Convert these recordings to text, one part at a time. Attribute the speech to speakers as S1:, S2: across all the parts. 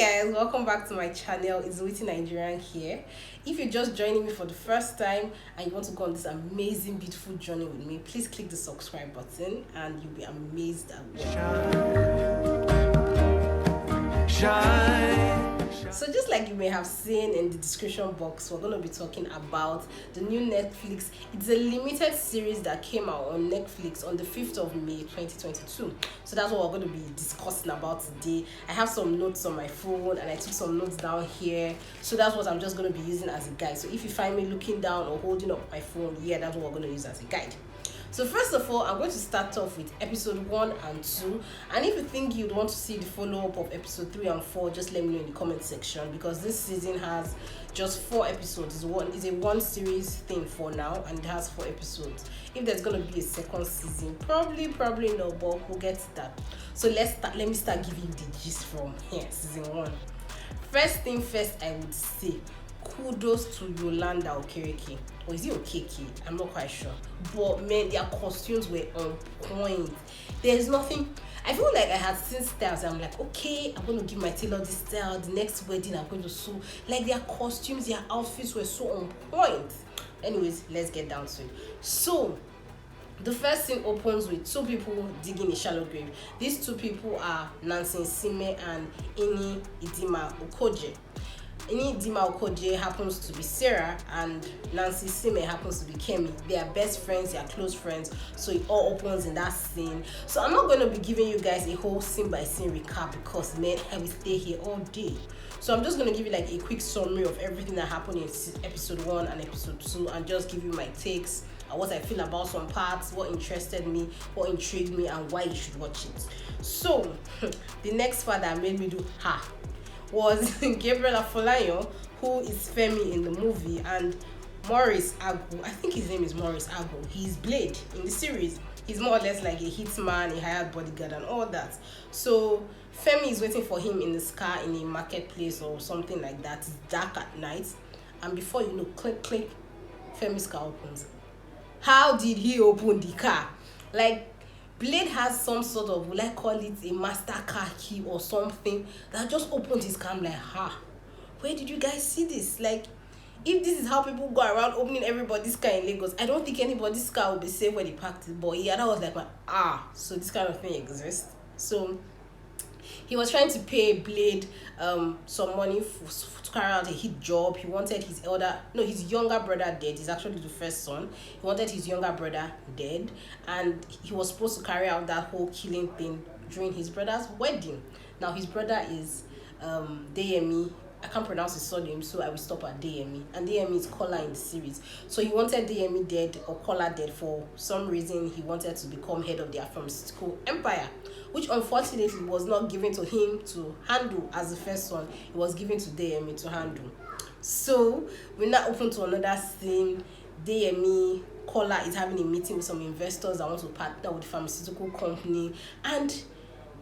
S1: Guys, welcome back to my channel. It's Witty Nigerian here. If you're just joining me for the first time and you want to go on this amazing beautiful journey with me, please click the subscribe button and you'll be amazed at what shine. So just like you may have seen in the description box, we're going to be talking about the new Netflix. It's a limited series that came out on Netflix on the 5th of May 2022. So that's what we're going to be discussing about today. I have some notes on my phone and I took some notes down here. So that's what I'm just going to be using as a guide. So if you find me looking down or holding up my phone, yeah, that's what we're going to use as a guide. So first of all, I'm going to start off with episode 1 and 2. And if you think you'd want to see the follow-up of episode 3 and 4, just let me know in the comment section, because this season has just 4 episodes. It's a one series thing for now, and it has 4 episodes. If there's going to be a second season, probably no, but we'll get to that. So let me start giving you the gist from here, season 1. First thing first, I would say kudos to Yolanda Okereke. Or is it Okeke? I'm not quite sure. But man, their costumes were on point. There's nothing. I feel like I had seen styles. I'm like, okay, I'm going to give my tailor this style. The next wedding, I'm going to sew. Like their costumes, their outfits were so on point. Anyways, let's get down to it. So, the first scene opens with 2 people digging a shallow grave. These 2 people are Nancy Sime and Ini Idima Okoje. Ini Idima Okoje happens to be Sarah and Nancy Sime happens to be Kemi. They are best friends, they are close friends, so it all opens in that scene. So I'm not going to be giving you guys a whole scene by scene recap because man, I will stay here all day. So I'm just going to give you like a quick summary of everything that happened in episode 1 and episode 2 and just give you my takes and what I feel about some parts, what interested me, what intrigued me, and why you should watch it. So the next part that made me do was Gabriel Afolayan, who is Femi in the movie, and Maurice Agbo. I think his name is Maurice Agbo. He's Blade in the series. He's more or less like a hitman, a hired bodyguard, and all that. So Femi is waiting for him in this car in a marketplace or something like that. It's dark at night, and before you know, click, click, Femi's car opens. How did he open the car? Like, Blade has some sort of, will I call it a master car key or something that just opened his car. I'm like, where did you guys see this? Like, if this is how people go around opening everybody's car in Lagos, I don't think anybody's car will be safe when they parked it. But yeah, that was like, so this kind of thing exists. So he was trying to pay Blade some money to carry out a hit job. He wanted his younger brother dead. He's actually the first son. He wanted his younger brother dead, and he was supposed to carry out that whole killing thing during his brother's wedding. Now his brother is Deyemi. I can't pronounce his surname, so I will stop at Deyemi. And Deyemi is Kola in the series. So he wanted Deyemi dead or Kola dead for some reason. He wanted to become head of their pharmaceutical empire, which unfortunately was not given to him to handle as the first son. It was given to Deyemi to handle. So we're now open to another scene. Deyemi Kola is having a meeting with some investors that want to partner with the pharmaceutical company, and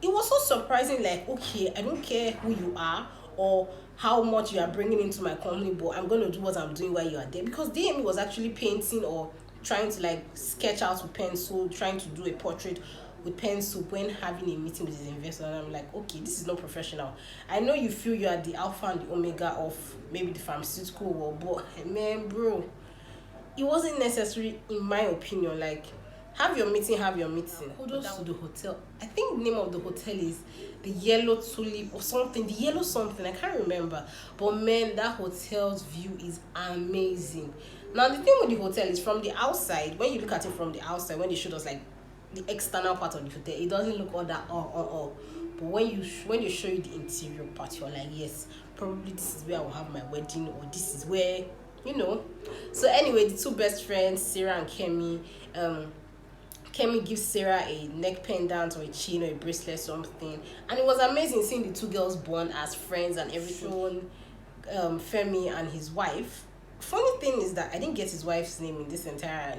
S1: it was so surprising. Like, okay, I don't care who you are or how much you are bringing into my company, but I'm going to do what I'm doing while you are there. Because DME was actually painting or trying to like sketch out with pencil, trying to do a portrait with pencil when having a meeting with his investor. And I'm like, okay, this is not professional. I know you feel you are the alpha and the omega of maybe the pharmaceutical world, but man, bro, it wasn't necessary in my opinion. Like, have your meeting. Kudos to the hotel. I think the name of the hotel is the Yellow Tulip or something. The Yellow something. I can't remember. But man, that hotel's view is amazing. Now the thing with the hotel is from the outside. When you look at it from the outside, when they showed us like the external part of the hotel, it doesn't look all that But when they show you the interior part, you're like, yes, probably this is where I will have my wedding, or this is where, you know. So anyway, the 2 best friends, Sarah and Kemi. Kemi gives Sarah a neck pendant or a chain or a bracelet or something, and it was amazing seeing the 2 girls born as friends and everything. Femi and his wife. Funny thing is that I didn't get his wife's name in this entire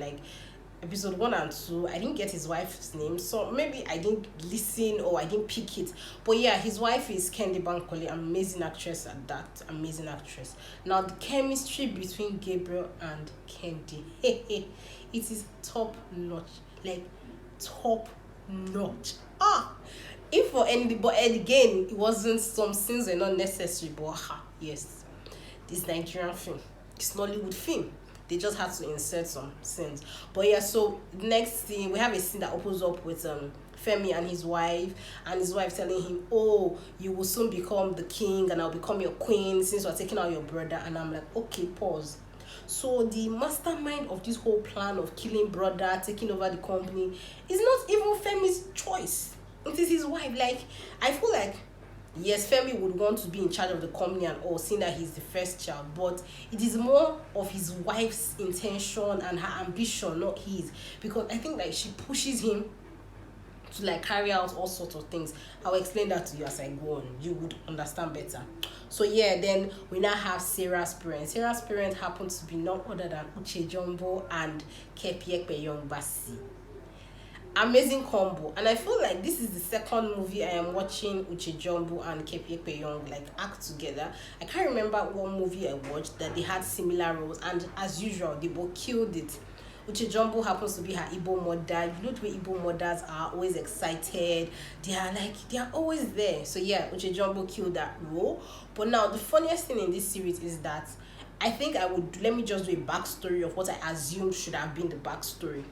S1: episode 1 and 2. I didn't get his wife's name, so maybe I didn't listen or I didn't pick it. But yeah, his wife is Kendi Bankole, amazing actress at that, amazing actress. Now the chemistry between Gabriel and Kendi, it is top notch, like top notch. if for any, but again, it wasn't, some scenes were not necessary, but yes, this Nigerian film, it's Nollywood film, they just had to insert some scenes. But yeah, so next scene, we have a scene that opens up with Femi and his wife telling him, oh, you will soon become the king and I'll become your queen since we're taking out your brother. And I'm like, okay, pause. So the mastermind of this whole plan of killing brother, taking over the company, is not even Femi's choice. It is his wife. Like, I feel like, yes, Femi would want to be in charge of the company and all, seeing that he's the first child, but it is more of his wife's intention and her ambition, not his. Because I think like she pushes him to like carry out all sorts of things. I'll explain that to you as I go on. You would understand better. So yeah, then we now have Sarah's parents. Sarah's parents happen to be none other than Uche Jumbo and Kepiekpe Young Basi. Amazing combo. And I feel like this is the second movie I am watching Uche Jumbo and Kepiekpe Young like act together. I can't remember what movie I watched that they had similar roles, and as usual, they both killed it. Uche Jumbo happens to be her Igbo mother. You know the way Igbo mothers are always excited. They are always there. So yeah, Uche Jumbo killed that role. But now the funniest thing in this series is that I think let me just do a backstory of what I assumed should have been the backstory.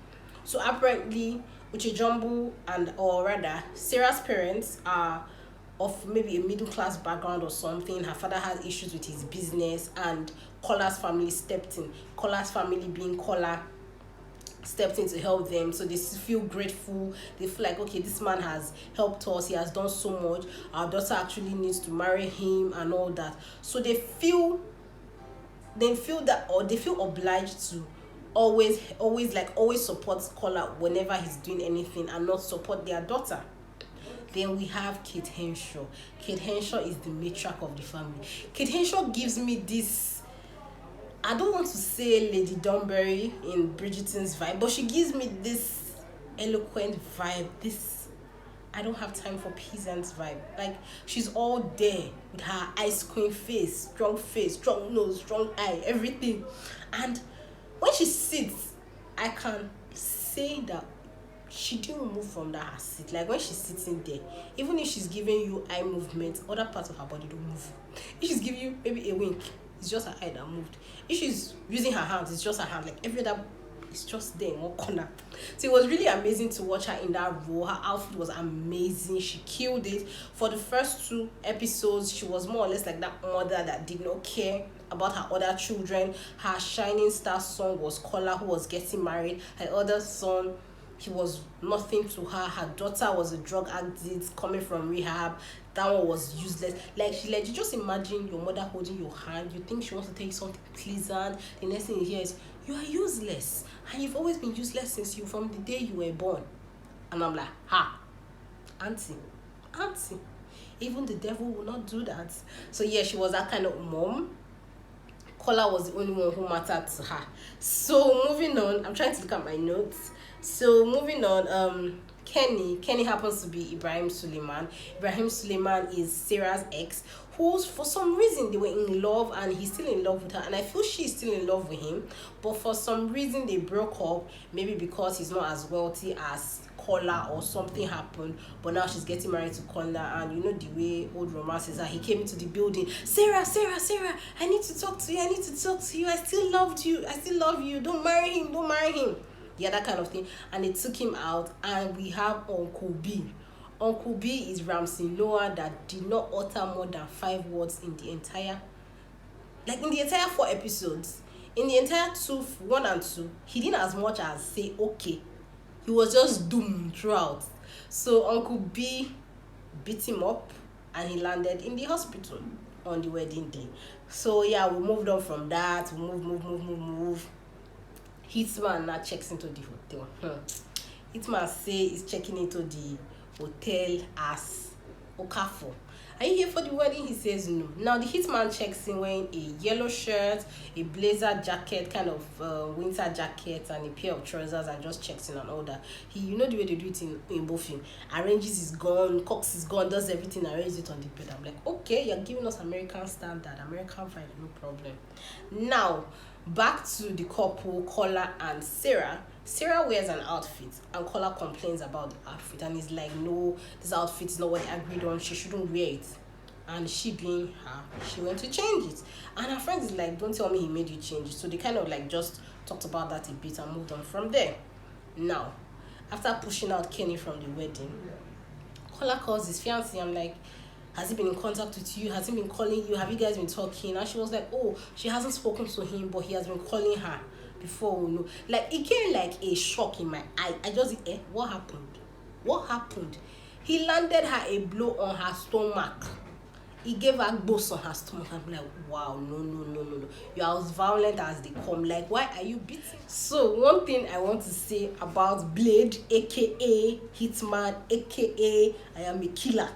S1: So apparently Uche Jumbo or rather Sarah's parents are of maybe a middle class background or something. Her father had issues with his business and Kola's family stepped in. Kola's family being Kola stepped in to help them, so they feel grateful. They feel like, okay, this man has helped us, he has done so much, our daughter actually needs to marry him and all that. So they feel that, or they feel obliged to always support Kola whenever he's doing anything and not support their daughter. Then we have Kate Henshaw. Kate Henshaw is the matriarch of the family. Kate Henshaw gives me this, I don't want to say Lady Dunbury in Bridgerton's vibe, but she gives me this eloquent vibe, this I don't have time for peasants vibe. Like, she's all there with her ice cream face, strong nose, strong eye, everything. And when she sits, I can say that she didn't move from that her seat. Like, when she's sitting there, even if she's giving you eye movement, other parts of her body don't move. If she's giving you maybe a wink, it's just her eye that moved. If she's using her hands, it's just her hand. Like, every other is just there in one corner. So it was really amazing to watch her in that role. Her outfit was amazing. She killed it. For the first 2 episodes, she was more or less like that mother that did not care about her other children. Her shining star son was Kola, who was getting married. Her other son, he was nothing to her. Her daughter was a drug addict coming from rehab. That one was useless. Like, you just imagine your mother holding your hand. You think she wants to tell you something pleasant. The next thing you hear is, you are useless. And you've always been useless from the day you were born. And I'm like, auntie. Even the devil will not do that. So yeah, she was that kind of mom. Kola was the only one who mattered to her. So moving on, I'm trying to look at my notes. So moving on, Kenny happens to be Ibrahim Suleiman. Ibrahim Suleiman is Sarah's ex, who for some reason they were in love and he's still in love with her, and I feel she's still in love with him, but for some reason they broke up, maybe because he's not as wealthy as Kola or something happened. But now she's getting married to Kola, and you know the way old romances are. He came into the building, Sarah, I need to talk to you, I still love you, don't marry him. Yeah, that kind of thing. And they took him out, and we have Uncle B. Uncle B is Ramsey Noah that did not utter more than 5 words in the entire 4 episodes. In the entire 1 and 2, he didn't as much as say okay. He was just doomed throughout. So Uncle B beat him up and he landed in the hospital on the wedding day. So yeah, we moved on from that. We move. Hitman now checks into the hotel. Hitman say he's checking into the hotel as Okafor. Are you here for the wedding? He says no. Now the hitman checks in wearing a yellow shirt, a blazer jacket, kind of winter jacket, and a pair of trousers, and just checks in and all that. He, you know the way they do it in both film. Arranges his gun, cocks his gun, does everything, arranges it on the bed. I'm like, okay, you're giving us American standard, American vibe, no problem. Now, back to the couple, Kola and Sarah. Sarah wears an outfit and Kola complains about the outfit and he's like, no, this outfit is not what they agreed on, she shouldn't wear it. And she being her, she went to change it. And her friend is like, don't tell me he made you change it. So they kind of like just talked about that a bit and moved on from there. Now, after pushing out Kenny from the wedding, Kola calls his fiancé. I'm like, has he been in contact with you? Has he been calling you? Have you guys been talking? And she was like, oh, she hasn't spoken to him, but he has been calling her before we know. Like, it came like a shock in my eye. I just, what happened? What happened? He landed her a blow on her stomach. He gave her boss on her stomach. I'm like, wow, no. You're as violent as they come. Like, why are you beating? So, one thing I want to say about Bloood, aka Hitman, aka I am a killer.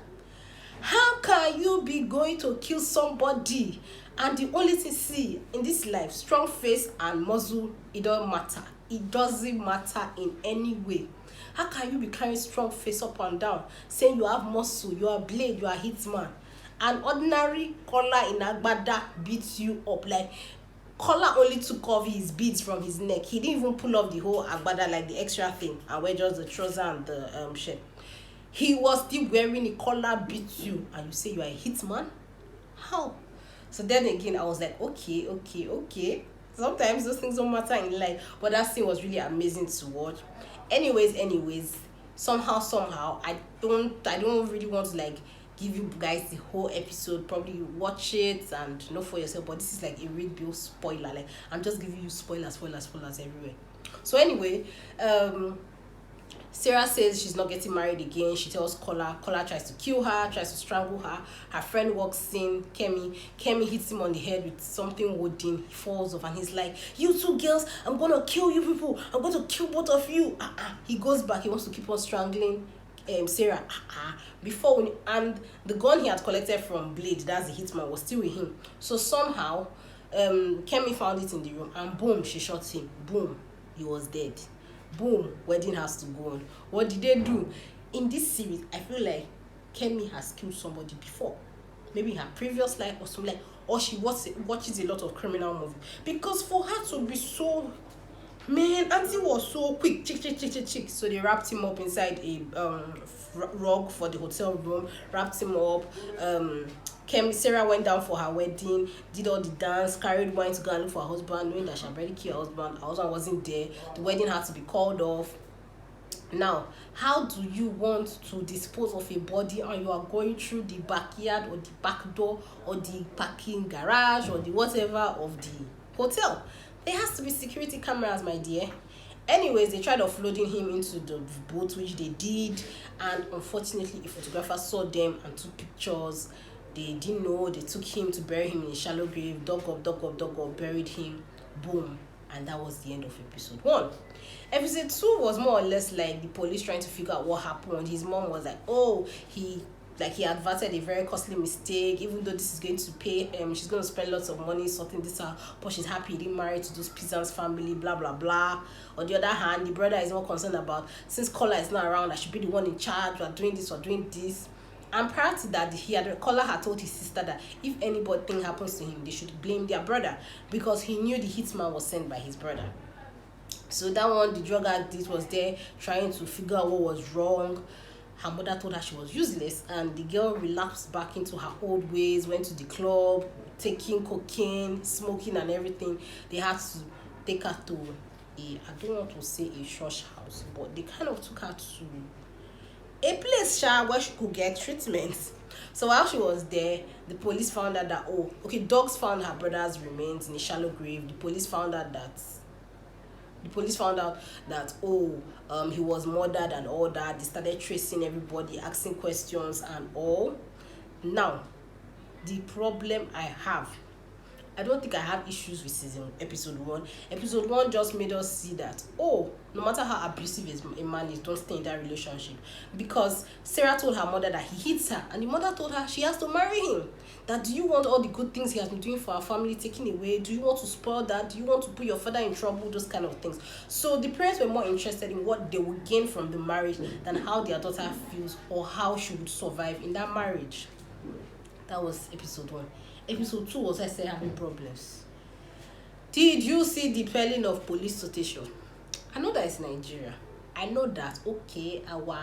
S1: How can you be going to kill somebody and the only thing see in this life, strong face and muzzle, it don't matter. It doesn't matter in any way. How can you be carrying strong face up and down, saying you have muscle, you are Bloood, you are Hitman? An ordinary Kola in Agbada beats you up. Like, Kola only took off his beads from his neck. He didn't even pull off the whole Agbada, like the extra thing, and wear just the trouser and the shirt. He was still wearing a Kola beats you, and you say you are a Hitman? How? So then again, I was like, okay. Sometimes those things don't matter in life, but that scene was really amazing to watch. Anyways, somehow, I don't really want to like give you guys the whole episode. Probably you watch it and know for yourself, but this is like a real bill spoiler. Like, I'm just giving you spoilers everywhere. So anyway, Sarah says she's not getting married again. She tells Kola tries to kill her, tries to strangle her. Her friend walks in, Kemi hits him on the head with something wooden. He falls off and he's like, you two girls, I'm gonna kill you people, I'm going to kill both of you. He goes back, he wants to keep on strangling Sarah. And the gun he had collected from Bloood, that's the Hitman, was still with him. So somehow Kemi found it in the room and boom, she shot him. Boom, he was dead. Boom, wedding has to go on. What did they do? In this series, I feel like Kemi has killed somebody before. Maybe in her previous life or something, like, or she watches a lot of criminal movies. Because for her to be so, man, auntie was so quick, chick. So they wrapped him up inside a rug for the hotel room, wrapped him up. Sarah went down for her wedding, did all the dance, carried wine to go and look for her husband, knowing that she had already killed her husband. Her husband wasn't there. The wedding had to be called off. Now, how do you want to dispose of a body and you are going through the backyard or the back door or the parking garage or the whatever of the hotel? There has to be security cameras, my dear. Anyways, they tried offloading him into the boat, which they did, and unfortunately a photographer saw them and took pictures. They didn't know, they took him to bury him in a shallow grave, dug up, buried him, boom. And that was the end of episode 1. Episode 2 was more or less like the police trying to figure out what happened. His mom was like, oh, he adverted a very costly mistake, even though this is going to pay, she's going to spend lots of money sorting this out, but she's happy he didn't marry to those peasants family, blah, blah, blah. On the other hand, the brother is more concerned about, since Kola is not around, I should be the one in charge, we're doing this. And prior to that, Kola had told his sister that if anything happens to him, they should blame their brother because he knew the Hitman was sent by his brother. So that one, the drug addict was there trying to figure out what was wrong. Her mother told her she was useless, and the girl relapsed back into her old ways, went to the club, taking cocaine, smoking and everything. They had to take her to I don't want to say a church house, but they kind of took her to a place where she could get treatment. So while she was there, the police found out that, dogs found her brother's remains in a shallow grave. The police found out that he was murdered and all that. They started tracing everybody, asking questions and all. Now, the problem I have, I don't think I have issues with episode 1. Episode 1 just made us see that, no matter how abusive a man is, don't stay in that relationship. Because Sarah told her mother that he hits her, and the mother told her she has to marry him. That, do you want all the good things he has been doing for our family taken away? Do you want to spoil that? Do you want to put your father in trouble? Those kind of things. So the parents were more interested in what they would gain from the marriage than how their daughter feels or how she would survive in that marriage. That was episode 1. Episode 2 was I said having problems. Did you see the pelling of police station? I know that it's Nigeria. I know that, okay, our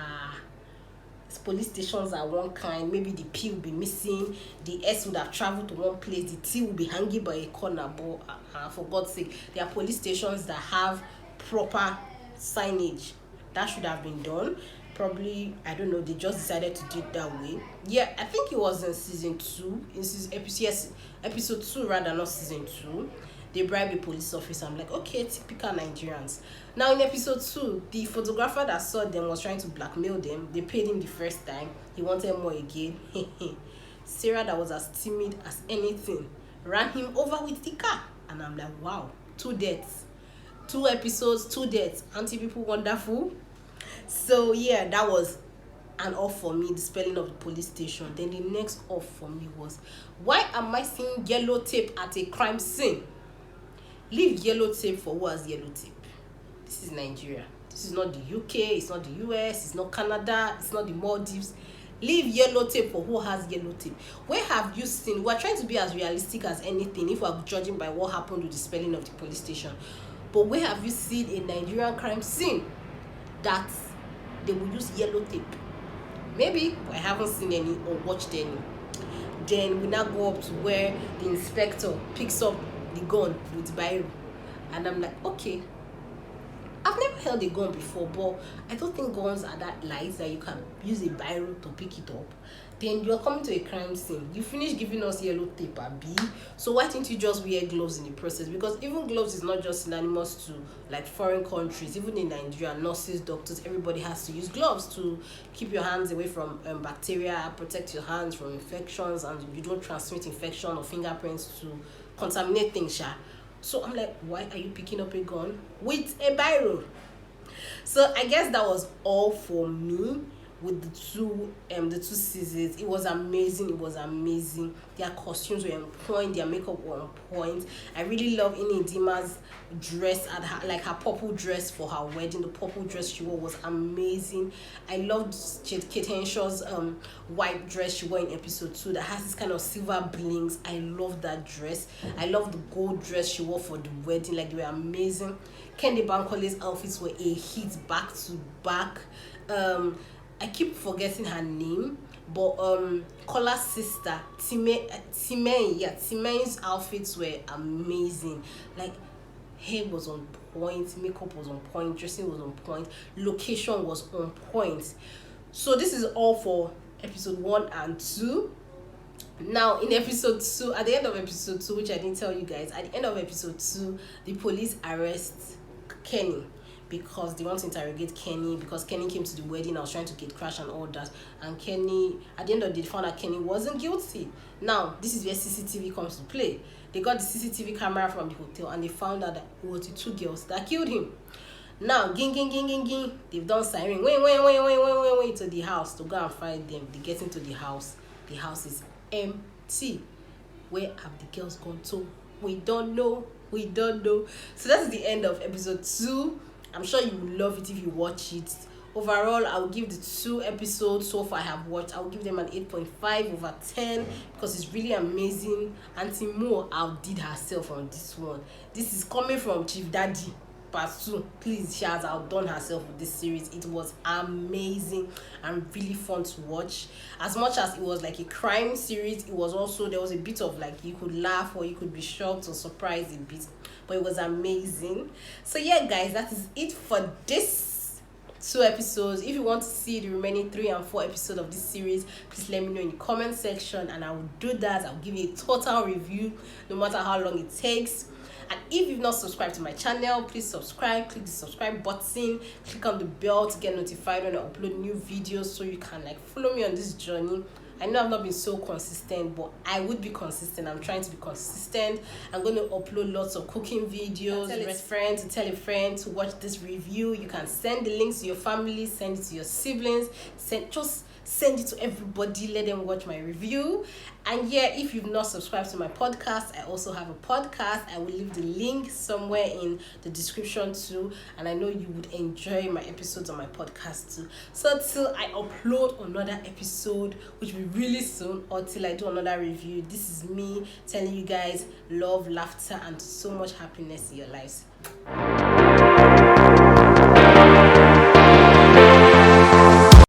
S1: police stations are one kind. Maybe the P will be missing, the S would have traveled to one place, the T will be hanging by a corner. But for God's sake, there are police stations that have proper signage. That should have been done. Probably, I don't know, they just decided to do it that way. Yeah, I think it was in season 2. Episode 2 rather, not season 2. They bribe a police officer. I'm like, okay, typical Nigerians. Now in episode 2, the photographer that saw them was trying to blackmail them. They paid him the first time. He wanted more again. Sarah, that was as timid as anything, ran him over with the car. And I'm like, wow, 2 deaths. 2 episodes, 2 deaths. Auntie people wonderful. So yeah, that was an off for me, the spelling of the police station. Then the next off for me was, why am I seeing yellow tape at a crime scene? Leave yellow tape for who has yellow tape. This is Nigeria. This is not the UK, it's not the US, it's not Canada, it's not the Maldives. Leave yellow tape for who has yellow tape. Where have you seen? We're trying to be as realistic as anything if we're judging by what happened with the spelling of the police station. But where have you seen a Nigerian crime scene that they will use yellow tape? Maybe I haven't seen any or watched any. Then we now go up to where the inspector picks up the gun with biro, and I'm like, okay, I've never held a gun before, but I don't think guns are that light that you can use a biro to pick it up. Then you're coming to a crime scene, you finish giving us yellow tape, B, so why didn't you just wear gloves in the process? Because even gloves is not just synonymous to like foreign countries. Even in Nigeria, nurses, doctors, everybody has to use gloves to keep your hands away from bacteria, protect your hands from infections, and you don't transmit infection or fingerprints to contaminate things. So I'm like, why are you picking up a gun with a biro? So I guess that was all for me with the two seasons. It was amazing. Their costumes were on point, their makeup were on point. I really love Dima's dress, her purple dress for her wedding. The purple dress she wore was amazing. I loved Kate Henshaw's white dress she wore in episode 2 that has this kind of silver blings. I love that dress. I love the gold dress she wore for the wedding. Like, they were amazing. Kendi Bankole's outfits were a hit back to back. I keep forgetting her name, but Kola's sister, Timen's outfits were amazing. Like, hair was on point, makeup was on point, dressing was on point, location was on point. So this is all for episode 1 and 2. Now in episode 2, at the end of episode 2, which I didn't tell you guys, at the end of episode 2, the police arrest Kenny, because they want to interrogate Kenny, because Kenny came to the wedding. I was trying to get crash and all that, and Kenny, at the end of the day, found that Kenny wasn't guilty. Now this is where CCTV comes to play. They got the CCTV camera from the hotel, and they found out that it was the 2 girls that killed him. Now ging, they've done siren, wait to the house to go and find them. They get into the house is empty. Where have the girls gone to? We don't know. So that's the end of episode 2. I'm sure you will love it if you watch it. Overall, I will give the 2 episodes so far I have watched, I will give them an 8.5 over 10 because it's really amazing. Auntie Mo outdid herself on this one. This is coming from Chief Daddy part 2. Please, she has outdone herself with this series. It was amazing and really fun to watch. As much as it was like a crime series, it was also, there was a bit of like, you could laugh or you could be shocked or surprised a bit, but it was amazing. So yeah guys, that is it for this 2 episodes. If you want to see the remaining 3 and 4 episodes of this series, please let me know in the comment section, and I will do that. I'll give you a total review no matter how long it takes. And if you've not subscribed to my channel, please subscribe. Click the subscribe button, click on the bell to get notified when I upload new videos, so you can like follow me on this journey. I know I've not been so consistent, but I would be consistent. I'm trying to be consistent. I'm going to upload lots of cooking videos. Tell a friend to watch this review. You can send the links to your family, send it to your siblings, just send it to everybody, let them watch my review. And yeah, if you've not subscribed to my podcast, I also have a podcast. I will leave the link somewhere in the description too, and I know you would enjoy my episodes on my podcast too. So till I upload another episode, which will be really soon, or till I do another review, this is me telling you guys love, laughter, and so much happiness in your lives.